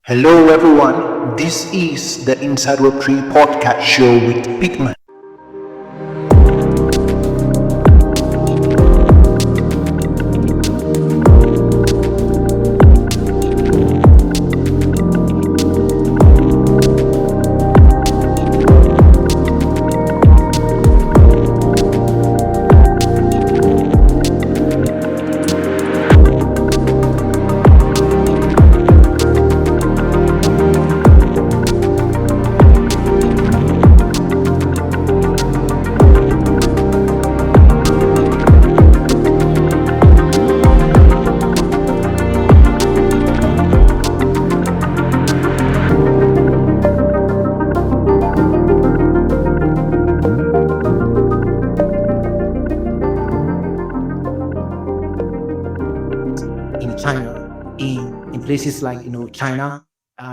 Hello everyone, this is the Inside Web3 podcast show with Pigman. In China, in places like China,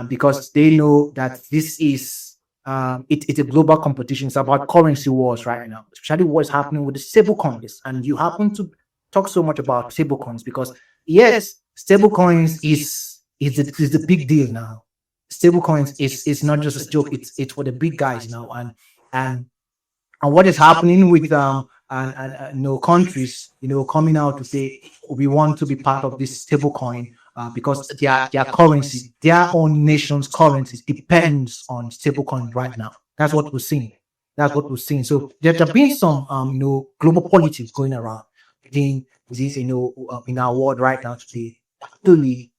because they know that this is it's a global competition. It's about currency wars right now, especially what's happening with the stable coins. And you happen to talk so much about stable coins because yes, stable coins is the big deal now. Stable coins is not just a joke. It's for the big guys now, and and what is happening with countries coming out to say we want to be part of this stable coin because their currency, their own nation's currency depends on stable coin right now. That's what we're seeing. That's what we're seeing. So there have been some global politics going around within this in our world right now today, actually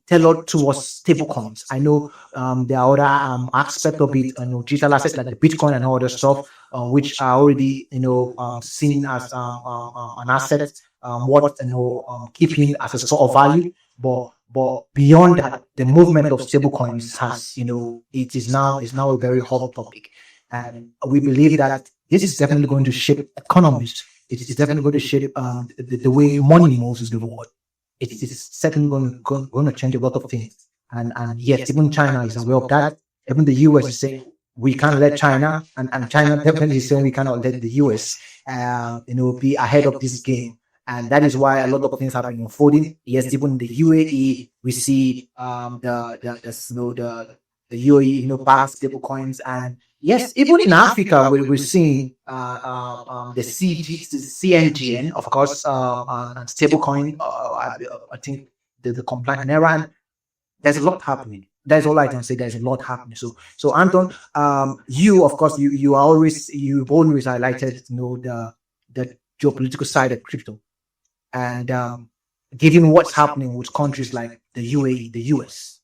tailored towards stable coins. I know there are other aspects of it, digital assets like the Bitcoin and all other stuff, which are already seen as an asset, what keeping as a sort of value. But beyond that, the movement of stable coins has it is now a very hot topic, and we believe that this is definitely going to shape economies. It is definitely going to shape the way money moves in the world. It is certainly going to change a lot of things. And yes, even China is aware of that. Even the US is saying we can't let China, and China definitely is saying we cannot let the US, be ahead of this game. And that is why a lot of things have been unfolding. Yes, even the UAE, we see the UAE, back stable coins, and yes, even in Africa, we're seeing the CNGN, of course, and stablecoin. I think the compliant era, and there's a lot happening. That's all I can say. There's a lot happening. So Anton, you of course you've always highlighted the geopolitical side of crypto, and given what's happening with countries like the UAE, the US,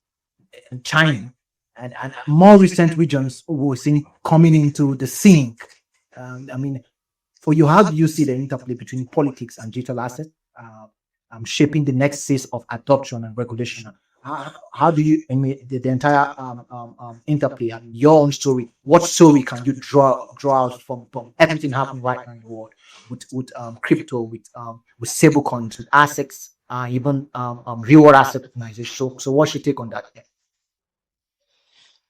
and China, and more recent regions we're seeing coming into the scene. I mean, for you, how do you see the interplay between politics and digital assets shaping the next phase of adoption and regulation? How do you, I mean, the entire interplay and your own story? What story can you draw out from everything happening right now in the world with crypto, with stablecoins, with assets, even real world asset tokenization? So what's your take on that?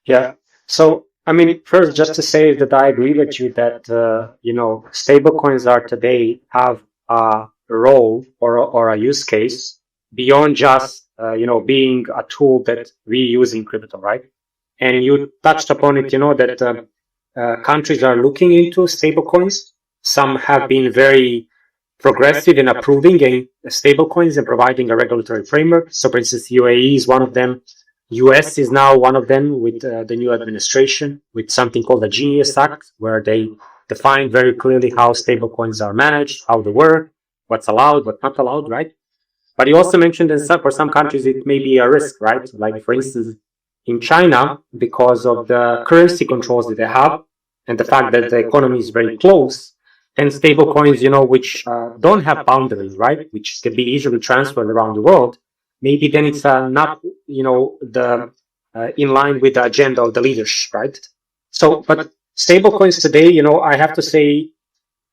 Yeah. So, I mean, first, just to say that I agree with you that, stablecoins are today have a role or a use case beyond just, being a tool that we use in crypto, right? And you touched upon it, that countries are looking into stablecoins. Some have been very progressive in approving stablecoins and providing a regulatory framework. So, for instance, UAE is one of them. US is now one of them with the new administration, with something called the Genius Act, where they define very clearly how stablecoins are managed, how they work, what's allowed, what's not allowed, right? But you also mentioned that for some countries it may be a risk, right? Like, for instance, in China, because of the currency controls that they have and the fact that the economy is very close, and stablecoins, which don't have boundaries, right? Which can be easily transferred around the world. Maybe then it's not, the in line with the agenda of the leaders, right? So, but stablecoins today, I have to say,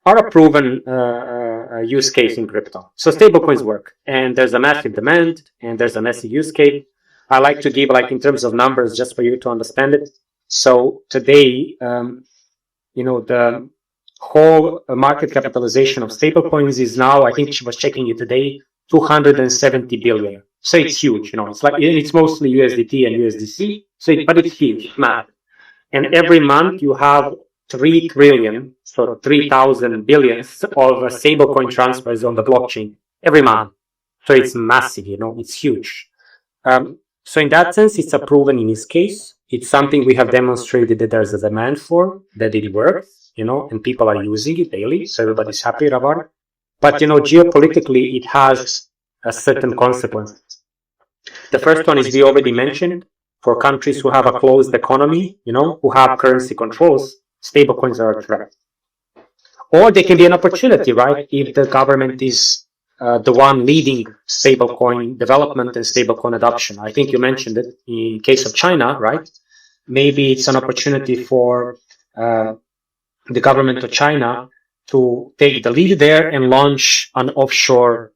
are a proven use case in crypto. So stablecoins work, and there's a massive demand, and there's a massive use case. I like to give, like, in terms of numbers, just for you to understand it. So today, the whole market capitalization of stablecoins is now, I think she was checking it today, 270 billion. So it's huge, it's like, and it's mostly USDT and USDC. But it's huge, math. And every month you have 3 trillion, so 3,000 billions of stablecoin transfers on the blockchain every month. So it's massive, it's huge. So in that sense, it's a proven use case. It's something we have demonstrated that there's a demand for, that it works, and people are using it daily. So everybody's happy about it. But, geopolitically, it has a certain consequence. The first one is we already mentioned. For countries who have a closed economy, who have currency controls, stablecoins are a threat. Or they can be an opportunity, right? If the government is the one leading stablecoin development and stablecoin adoption. I think you mentioned it in case of China, right? Maybe it's an opportunity for the government of China to take the lead there and launch an offshore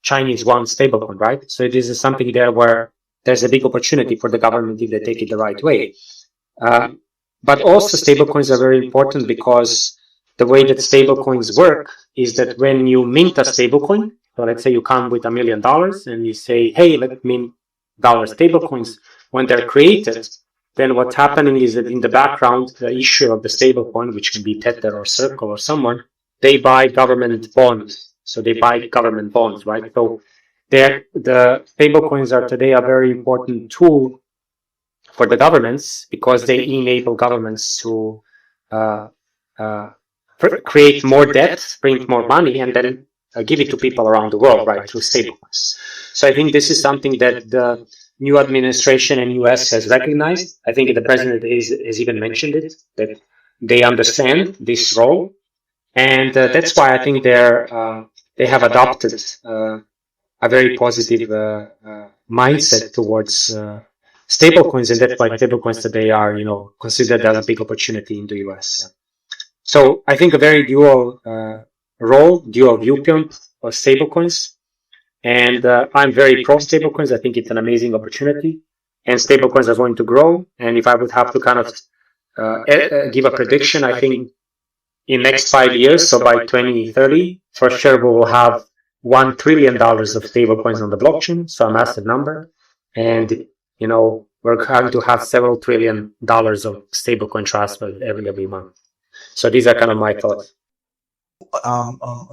Chinese one stablecoin, right? So this is something there where there's a big opportunity for the government if they take it the right way. But also stablecoins are very important because the way that stablecoins work is that when you mint a stablecoin, so let's say you come with $1 million and you say, hey, let's mint dollar stablecoins. When they're created, then what's happening is that in the background, the issuer of the stablecoin, which can be Tether or Circle or someone, they buy government bonds. So they buy government bonds, right? So the stablecoins are today a very important tool for the governments because they enable governments to create more debt, print more money, and then give it to people around the world, right, through stablecoins. So I think this is something that the new administration in US has recognized. I think the president has even mentioned it, that they understand this role. And that's why I think they have adopted a very positive mindset towards stablecoins, and that's why stablecoins today are, considered as a big opportunity in the US. So I think a very dual viewpoint of stablecoins, and I'm very pro stablecoins. I think it's an amazing opportunity, and stablecoins are going to grow. And if I would have to kind of give a prediction, I think in next 5 years, so by 2030, for sure we will have $1 trillion of stablecoins on the blockchain, so a massive number, and we're going to have several $1 trillion of stablecoin transfer every month. So these are kind of my thoughts.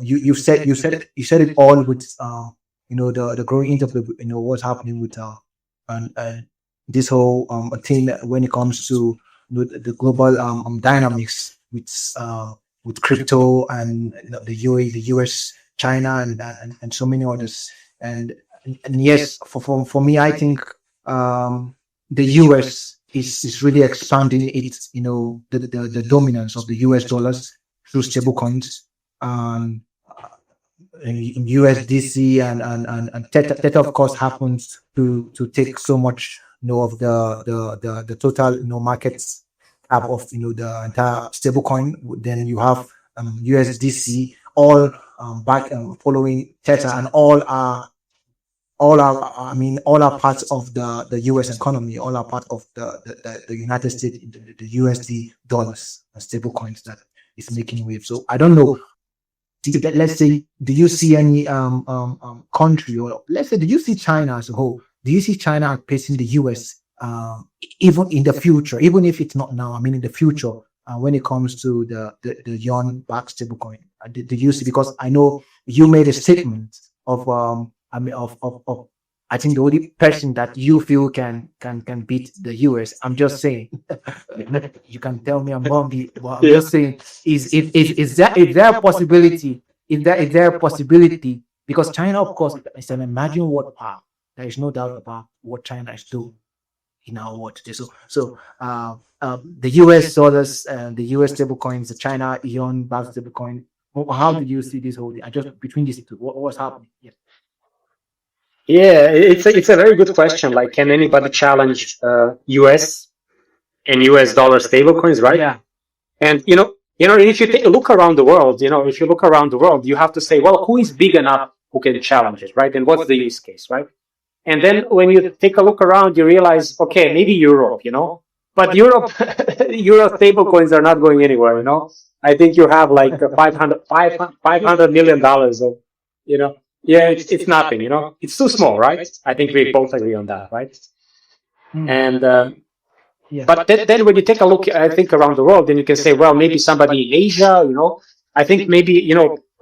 You said it all with the growing interplay, what's happening with and this whole thing when it comes to the global dynamics with crypto and the UAE, the US, China, and so many others. And yes, for me, I think the US is really expanding its the dominance of the US dollars through stablecoins and USDC and Theta of course happens to take so much of the total markets cap of the entire stablecoin. Then you have USDC all back following Theta, and all are parts of the US economy, all are part of the United States, the USD dollars and stable coins that is making waves. So I don't know. Let's say, do you see any country, or let's say, do you see China as a whole? Do you see China outpacing the US even in the future, even if it's not now? I mean, in the future, when it comes to the yuan backed stablecoin, do you see? Because I know you made a statement of I think the only person that you feel can beat the US. I'm just saying. You can tell me I'm wrong, but I'm just saying, is there a possibility? Is there a possibility? Because China, of course, is an imagine what power. There is no doubt about what China is doing in our world today. So the US dollars, the US stable coins, the China yuan backed stable coin. How do you see this whole thing? Just between these two, what's happening? Yeah. Yeah, it's a very good question. Like, can anybody challenge US and US dollar stablecoins, right? Yeah. And if you take a look around the world, if you look around the world, you have to say, well, who is big enough who can challenge it, right? And what's the use case, right? And then when you take a look around, you realize, okay, maybe Europe, but Europe stablecoins are not going anywhere, I think you have like $500 million of, Yeah, it's nothing. It's too small, right? I think we both agree on that, right? And Yeah. but then when you take a look, I think around the world, then you can say, well, maybe somebody in Asia, I think maybe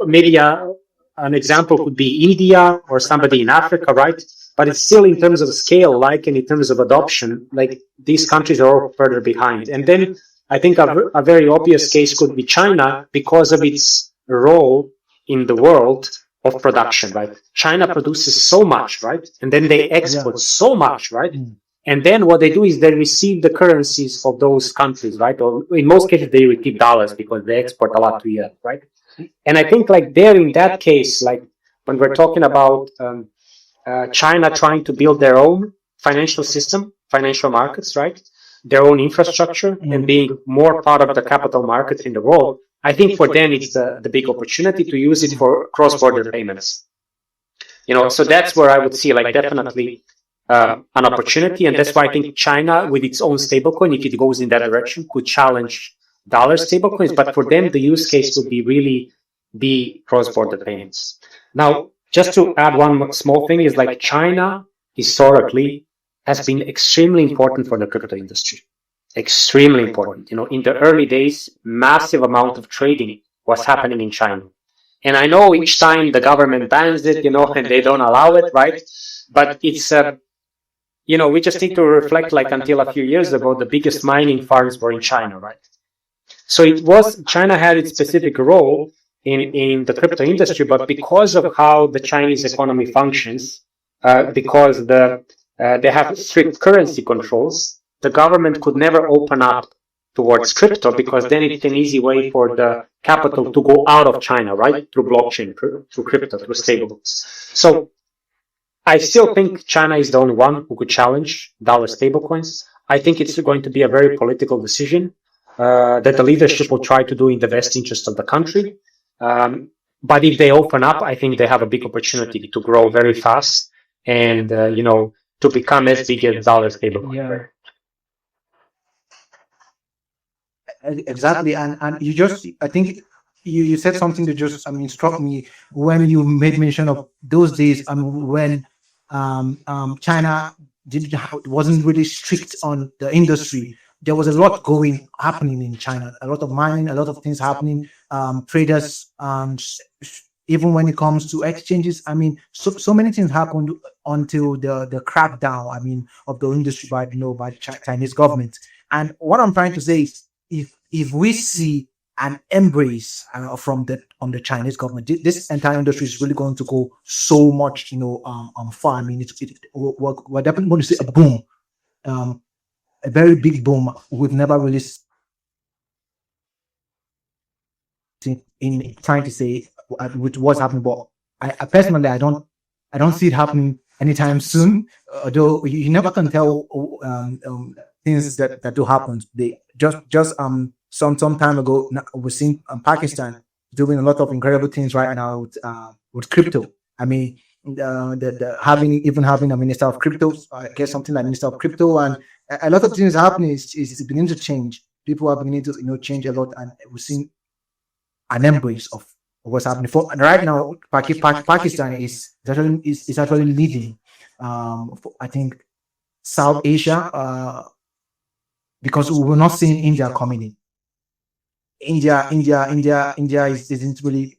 maybe an example could be India or somebody in Africa, right? But it's still in terms of scale, like, and in terms of adoption, like these countries are all further behind. And then I think a very obvious case could be China because of its role in the world of production, right? China produces so much, right? And then they export so much, right? And then what they do is they receive the currencies of those countries, right? Or in most cases, they receive dollars because they export a lot to Europe, right? And I think like there in that case, like when we're talking about China trying to build their own financial system, financial markets, right? Their own infrastructure and being more part of the capital markets in the world, I think for them it's the big opportunity to use it for cross-border payments. So that's where I would see like definitely an opportunity, and that's why I think China, with its own stablecoin, if it goes in that direction, could challenge dollar stablecoins. But for them, the use case would be really be cross-border payments. Now, just to add one small thing is like China historically has been extremely important for the crypto industry. Extremely important. In the early days, massive amount of trading was happening in China. And I know each time the government bans it, and they don't allow it, right? But it's we just need to reflect like until a few years ago, the biggest mining farms were in China, right? So China had its specific role in the crypto industry, but because of how the Chinese economy functions, because they have strict currency controls, the government could never open up towards crypto because then it's an easy way for the capital to go out of China, right? Through blockchain, through crypto, through stables. So I still think China is the only one who could challenge dollar stablecoins. I think it's going to be a very political decision that the leadership will try to do in the best interest of the country. But if they open up, I think they have a big opportunity to grow very fast and, to become as big as dollar stablecoin. Yeah. Exactly. And you just, I think you said something that just, struck me when you made mention of those days. When China wasn't really strict on the industry. There was a lot happening in China, a lot of mining, a lot of things happening. Traders, even when it comes to exchanges, so many things happened until the crackdown, of the industry by by the Chinese government. And what I'm trying to say is, if we see an embrace from the Chinese government, this entire industry is really going to go so much, far. We're definitely going to see a boom, a very big boom. We've never really seen in trying to say with what's happening, but I personally I don't see it happening anytime soon. Although you never can tell things that do happen. They just some time ago we've seen Pakistan doing a lot of incredible things right now with crypto. Having a minister of crypto, I guess something like minister of crypto, and a lot of things happening is beginning to change. People are beginning to change a lot, and we're seeing an embrace of what's happening. And right now, Pakistan is actually leading. I think South Asia, because we were not seeing India coming in. India isn't really,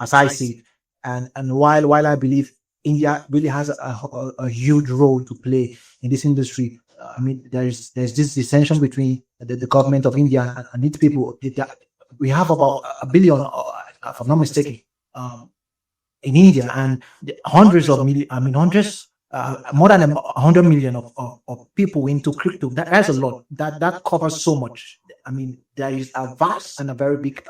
as I see it. And while I believe India really has a huge role to play in this industry, there's this dissension between the government of India and its people. We have about a billion, if I'm not mistaken, in India, and hundreds of million, more than 100 million of people into crypto. That's a lot. That covers so much. There is a vast and a very big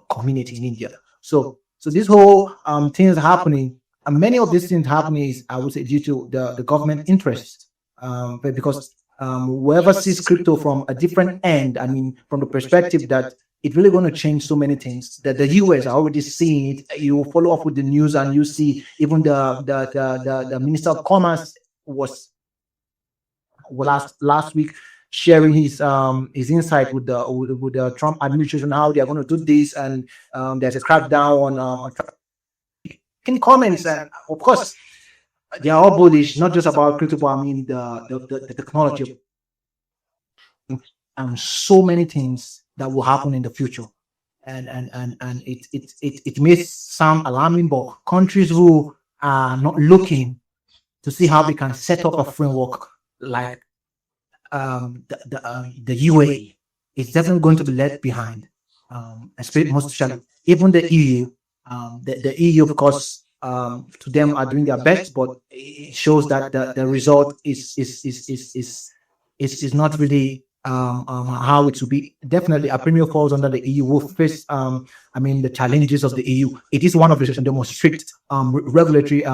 community in India. So this whole thing is happening, and many of these things happening is, I would say, due to the government interest. Because whoever sees crypto from a different end, from the perspective that it's really going to change so many things, that the US are already seeing it. You follow up with the news and you see even the Minister of Commerce was last week sharing his insight with the Trump administration, how they are going to do this, and there's a crackdown on in comments, and of course they are all bullish, not just about crypto, but I mean the technology and so many things that will happen in the future. And it may sound alarming, but countries who are not looking to see how they can set up a framework like the UAE is definitely going to be left behind, especially most especially even the EU. The EU, of course, to them are doing their best, but it shows that the result is not really how it should be. Definitely, a premier falls under the EU will face, I mean, the challenges of the EU. It is one of the most strict regulatory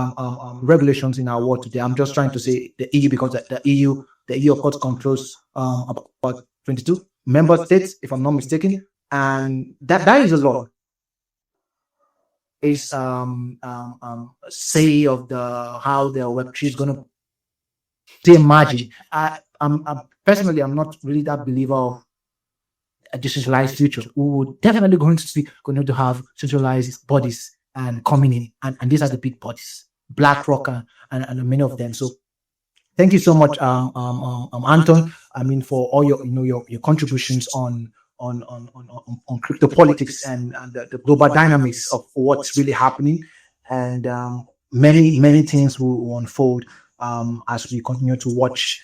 regulations in our world today. I'm just trying to say the EU because the EU, of course, controls about 22 member states, if I'm not mistaken, and that is a lot. Is say of the how the Web3 is going to imagine. I'm personally, I'm not really that believer of a decentralized future. We would definitely going to have centralized bodies and coming in, and these are the big bodies, BlackRock and many of them. So thank you so much, Anton. I mean, for all your contributions on crypto politics and the global dynamics of what's really happening, and many things will unfold as we continue to watch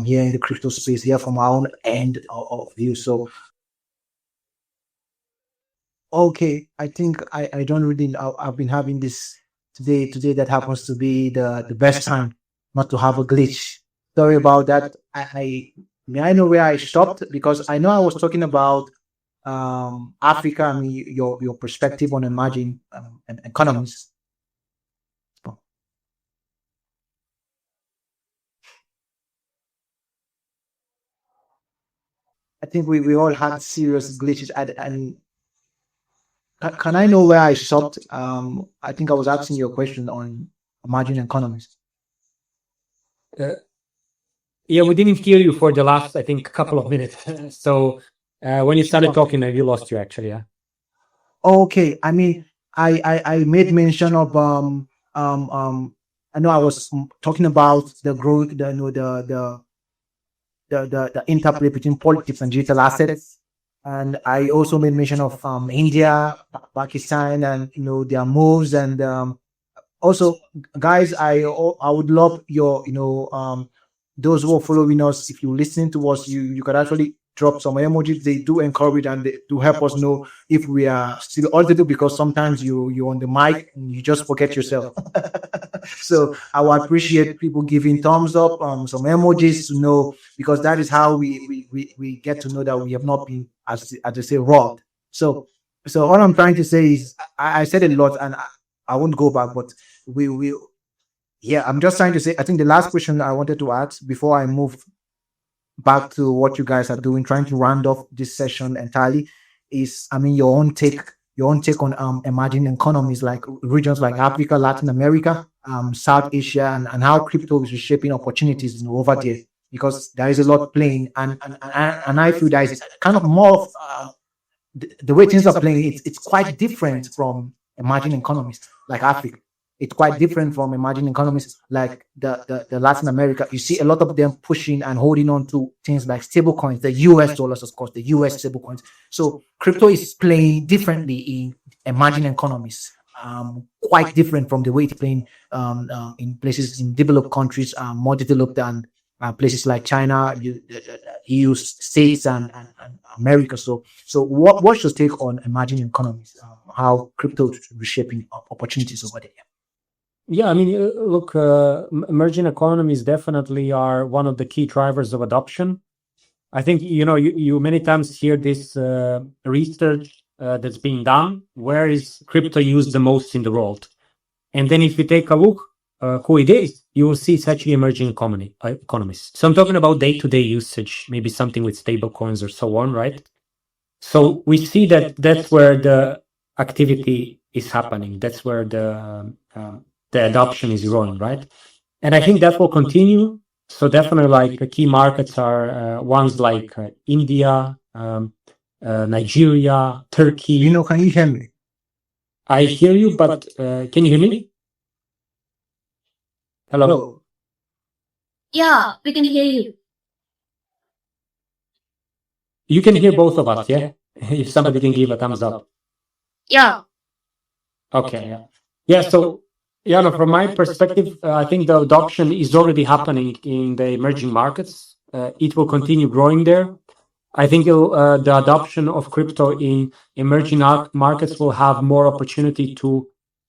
here in the crypto space, here from our own end of view. So okay, I think I don't really I've been having this today that happens to be the best time not to have a glitch. Sorry about that. May I know where I stopped, because I know I was talking about Africa. I mean, your perspective on emerging economies. I think we all had serious glitches, and can I know where I stopped? I think I was asking you a question on emerging economies. Yeah, we didn't hear you for the last, I think, couple of minutes. So when you started talking, we lost you actually. Yeah. Okay, I mean, I made mention of I know I was talking about the growth, the interplay between politics and digital assets, and I also made mention of India, Pakistan, and their moves, and also, guys, I would love your those who are following us. If you're listening to us, you could actually drop some emojis. They do encourage and they do help us know if we are still audible, because sometimes you're on the mic and you just forget yourself. So I would appreciate people giving thumbs up, some emojis to know, because that is how we get to know that we have not been, as they say, robbed. So all I'm trying to say is I said a lot, and I won't go back, but we will. Yeah, I'm just trying to say, I think the last question I wanted to ask before I move back to what you guys are doing, trying to round off this session entirely, is, I mean, your own take on emerging economies like regions like Africa, Latin America, South Asia, and how crypto is reshaping opportunities over there, because there is a lot playing, and I feel that is kind of more of the way things are playing. It's quite different from emerging economies like Africa. It's quite different from emerging economies like the Latin America. You see a lot of them pushing and holding on to things like stable coins, the US dollars, of course, the US stable coins. So crypto is playing differently in emerging economies, quite different from the way it's playing in places in developed countries, more developed than places like China, EU states, and America. So what's your take on emerging economies? How crypto is reshaping opportunities over there? Yeah, I mean, look, emerging economies definitely are one of the key drivers of adoption. I think, you many times hear this research that's being done. Where is crypto used the most in the world? And then if you take a look who it is, you will see it's actually emerging economies. So I'm talking about day-to-day usage, maybe something with stable coins or so on, right? So we see that that's where the activity is happening. That's where the adoption is growing, right? And I think that will continue. So definitely, like key markets are ones like India, Nigeria, Turkey. Can you hear me? I hear you, but can you hear me? Hello. Hello. Yeah, we can hear you. You can hear both of us, yeah? If somebody can give a thumbs up. Yeah. Okay, yeah. Yeah, so, yeah, no, from my perspective, I think the adoption is already happening in the emerging markets. It will continue growing there. I think the adoption of crypto in emerging markets will have more opportunity to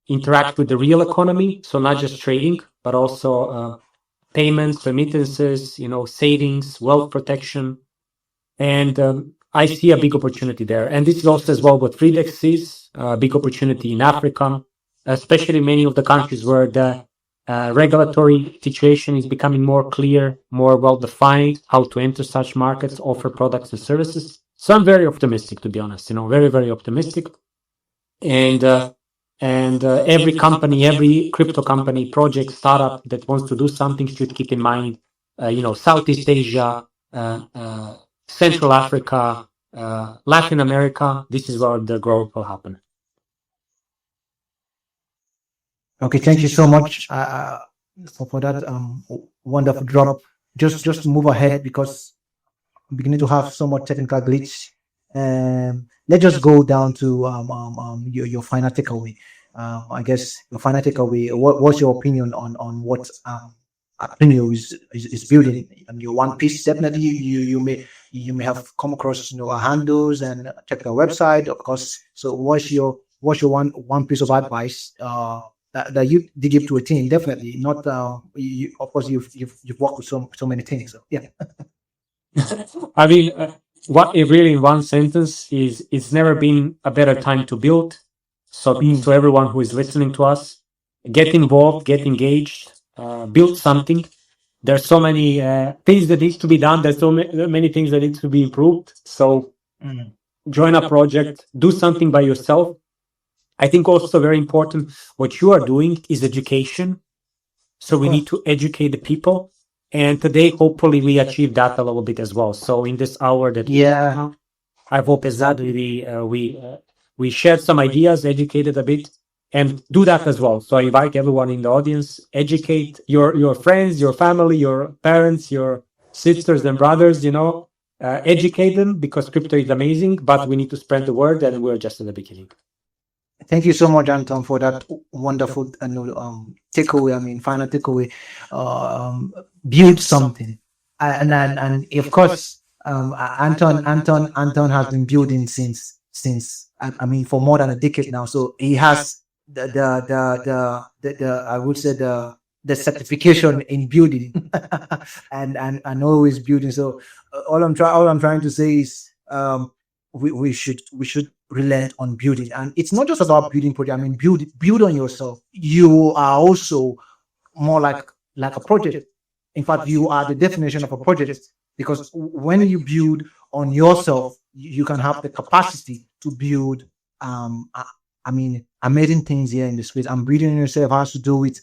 interact with the real economy. So not just trading, but also payments, remittances, savings, wealth protection. And I see a big opportunity there. And this is also as well what Freedex sees, a big opportunity in Africa, especially many of the countries where the regulatory situation is becoming more clear, more well defined, how to enter such markets, offer products and services. So I'm very optimistic, to be honest, very, very optimistic. And every company, every crypto company, project, startup that wants to do something should keep in mind, Southeast Asia, Central Africa, Latin America. This is where the growth will happen. Okay, thank you so much for that wonderful drop. Just to move ahead because I'm beginning to have somewhat technical glitch. Let's just go down to your final takeaway. I guess your final takeaway. What's your opinion on what Apinio is building? Your one piece definitely you may have come across our handles and check their website, of course. So what's your one piece of advice that you did give to a team? Definitely not. Of course, you've worked with so many things. So yeah. I mean, what it really in one sentence is it's never been a better time to build. So to everyone who is listening to us, get involved, get engaged, build something. There's so many things that needs to be done. There's so many things that need to be improved. So join a project, do something by yourself. I think also very important what you are doing is education. So we need to educate the people. And today, hopefully, we achieve that a little bit as well. So in this hour that I hope is that we shared some ideas, educated a bit, and do that as well. So I invite everyone in the audience, educate your friends, your family, your parents, your sisters and brothers. Educate them because crypto is amazing, but we need to spread the word, and we're just at the beginning. Thank you so much, Anton, for that wonderful takeaway. I mean, final takeaway. Build something, and of course, Anton has been building since I mean for more than a decade now. So he has the I would say the certification in building, and always building. So all I'm trying to say is we should relent on building, and it's not just about building project. I mean, build on yourself. You are also more like a project. In fact, you are the definition of a project because when you build on yourself, you can have the capacity to build. I mean, amazing things here in the space. And building on yourself has to do with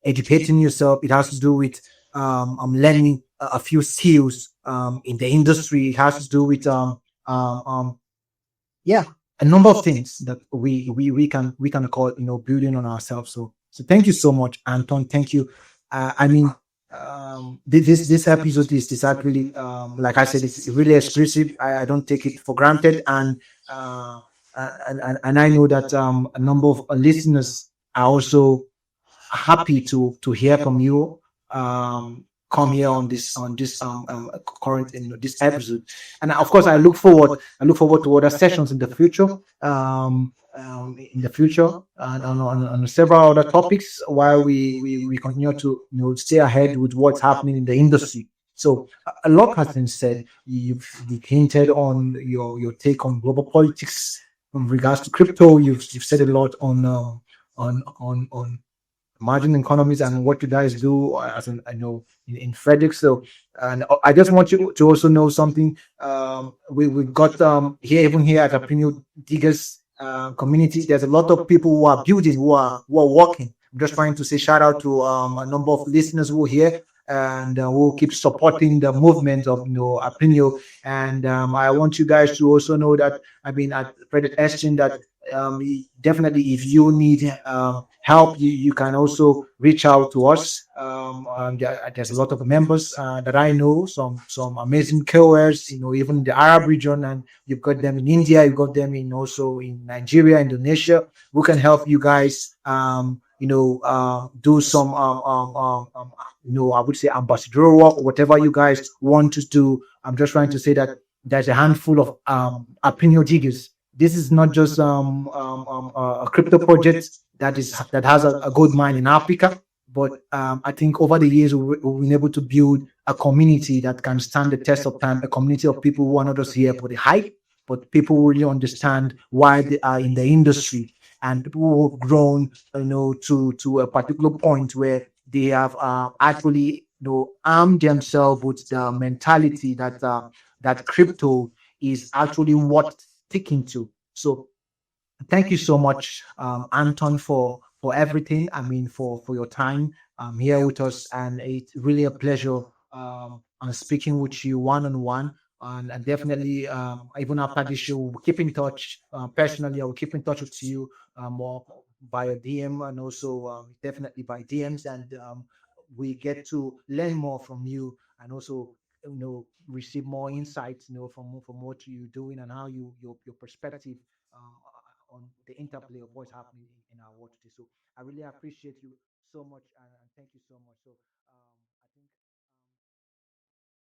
educating yourself. It has to do with learning a few skills in the industry. It has to do with yeah, a number of things that we can call building on ourselves. So thank you so much, Anton. Thank you. I mean, this episode is actually like I said, it's really exclusive. I don't take it for granted, and I know that a number of listeners are also happy to hear from you. Come here on this current this episode, and of course I look forward to other sessions in the future. In the future, and on several other topics, while we continue to stay ahead with what's happening in the industry. So a lot has been said. You've hinted on your take on global politics in regards to crypto. You've said a lot on margin economies and what you guys do as I know in Frederick. So, and I just want you to also know something. We got here, even here at Apinio Diggers community, there's a lot of people who are building, who are working. I'm just trying to say shout out to a number of listeners who are here and who keep supporting the movement of Apinio. And I want you guys to also know that I mean at Credit Exchange that definitely if you need help, you can also reach out to us. There's a lot of members that I know, some amazing KOLs, even in the Arab region, and you've got them in India, you've got them in also in Nigeria, Indonesia, who can help you guys. Do some I would say ambassador work, whatever you guys want to do. I'm just trying to say that there's a handful of opinion diggers. This is not just a crypto project that has a gold mine in Africa, but I think over the years we've been able to build a community that can stand the test of time. A community of people who are not just here for the hype, but people who really understand why they are in the industry, and people who have grown, to a particular point where they have actually, armed themselves with the mentality that crypto is actually worth sticking to. So thank you so much, Anton, for everything. I mean, for your time here with us, and it's really a pleasure speaking with you one on one. And definitely, even after this show, we'll keep in touch. Personally, I will keep in touch with you more via DM, and also definitely by DMs, and we get to learn more from you, and also receive more insights from what you're doing and how your perspective on the interplay of what's happening in our world today. So I really appreciate you so much, and thank you so much. So